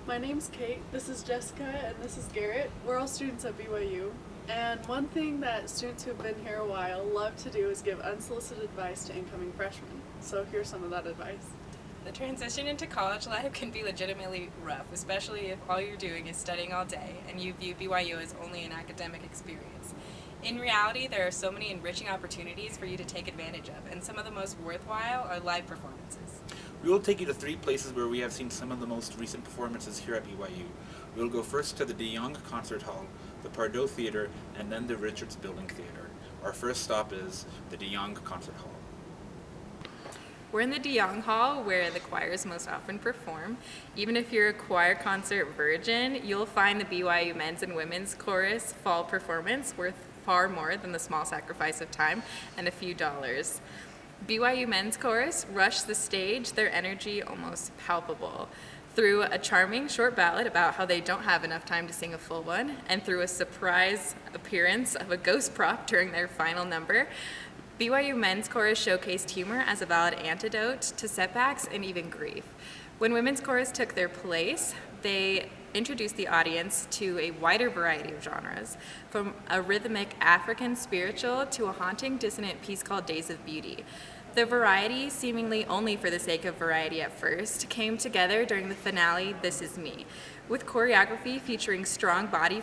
My name's Cait, this is Jessica, and this is Garrett. We're all students at BYU. And one thing that students who've been here a while love to do is give unsolicited advice to incoming freshmen. So here's some of that advice. The transition into college life can be legitimately rough, especially if all you're doing is studying all day and you view BYU as only an academic experience. In reality, there are so many enriching opportunities for you to take advantage of, and some of the most worthwhile are live performances. We will take you to 3 places where we have seen some of the most recent performances here at BYU. We will go first to the De Young Concert Hall, the Pardo Theater, and then the Richards Building Theater. Our first stop is the De Young Concert Hall. We're in the De Young Hall, where the choirs most often perform. Even if you're a choir concert virgin, you'll find the BYU Men's and Women's Chorus fall performance worth far more than the small sacrifice of time and a few dollars. BYU Men's Chorus rush the stage, their energy almost palpable. Through a charming short ballad about how they don't have enough time to sing a full one, and through a surprise appearance of a ghost prop during their final number, BYU Men's Chorus showcased humor as a valid antidote to setbacks and even grief. When Women's Chorus took their place, they introduced the audience to a wider variety of genres, from a rhythmic African spiritual to a haunting, dissonant piece called Days of Beauty. The variety, seemingly only for the sake of variety at first, came together during the finale, This Is Me, with choreography featuring strong body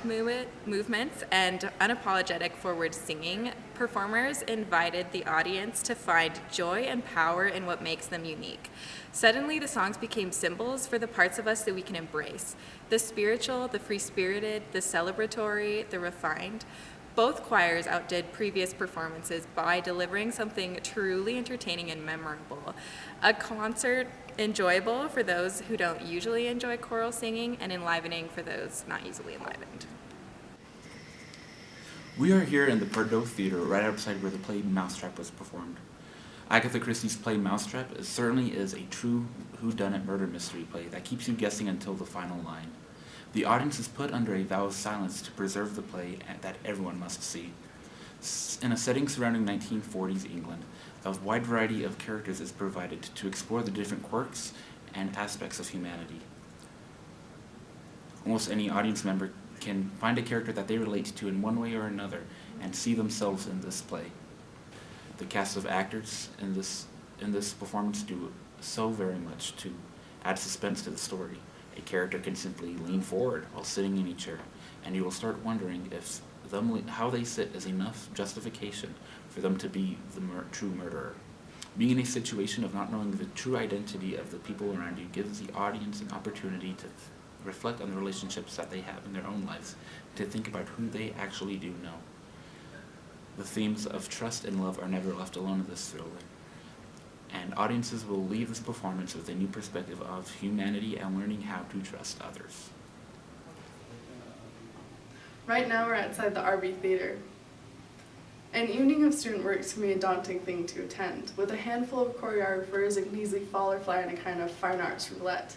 movements and unapologetic forward singing. Performers invited the audience to find joy and power in what makes them unique. Suddenly, the songs became symbols for the parts of us that we can embrace: the spiritual, the free-spirited, the celebratory, the refined. Both choirs outdid previous performances by delivering something truly entertaining and memorable. A concert enjoyable for those who don't usually enjoy choral singing, and enlivening for those not easily enlivened. We are here in the Pardo Theater, right outside where the play Mousetrap was performed. Agatha Christie's play Mousetrap certainly is a true whodunit murder mystery play that keeps you guessing until the final line. The audience is put under a vow of silence to preserve the play that everyone must see. In a setting surrounding 1940s England, a wide variety of characters is provided to explore the different quirks and aspects of humanity. Almost any audience member can find a character that they relate to in one way or another and see themselves in this play. The cast of actors in this performance do so very much to add suspense to the story. A character can simply lean forward while sitting in a chair, and you will start wondering if how they sit is enough justification for them to be the true murderer. Being in a situation of not knowing the true identity of the people around you gives the audience an opportunity to reflect on the relationships that they have in their own lives, to think about who they actually do know. The themes of trust and love are never left alone in this thriller, and audiences will leave this performance with a new perspective of humanity and learning how to trust others. Right now we're outside the RB Theater. An evening of student works can be a daunting thing to attend. With a handful of choreographers, it can easily fall or fly in a kind of fine arts roulette.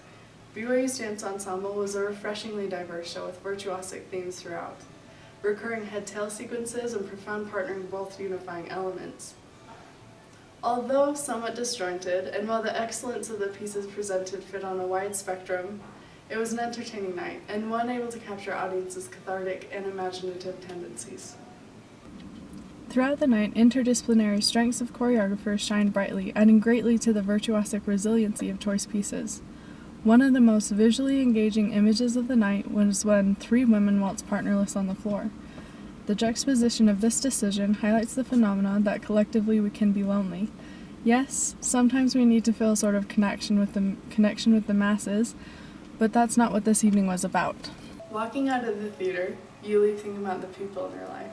BYU's Dance Ensemble was a refreshingly diverse show with virtuosic themes throughout, recurring head-tail sequences and profound partnering both unifying elements. Although somewhat disjointed, and while the excellence of the pieces presented fit on a wide spectrum, it was an entertaining night, and one able to capture audiences' cathartic and imaginative tendencies. Throughout the night, interdisciplinary strengths of choreographers shined brightly, adding greatly to the virtuosic resiliency of choice pieces. One of the most visually engaging images of the night was when 3 women waltzed partnerless on the floor. The juxtaposition of this decision highlights the phenomenon that collectively we can be lonely. Yes, sometimes we need to feel a sort of connection with the masses, but that's not what this evening was about. Walking out of the theater, you leave thinking about the people in your life,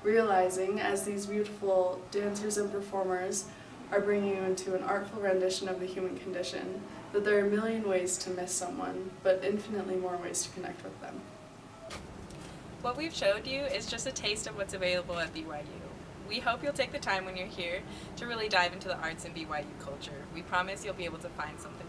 realizing as these beautiful dancers and performers are bringing you into an artful rendition of the human condition, that there are a million ways to miss someone, but infinitely more ways to connect with them. What we've showed you is just a taste of what's available at BYU. We hope you'll take the time when you're here to really dive into the arts and BYU culture. We promise you'll be able to find something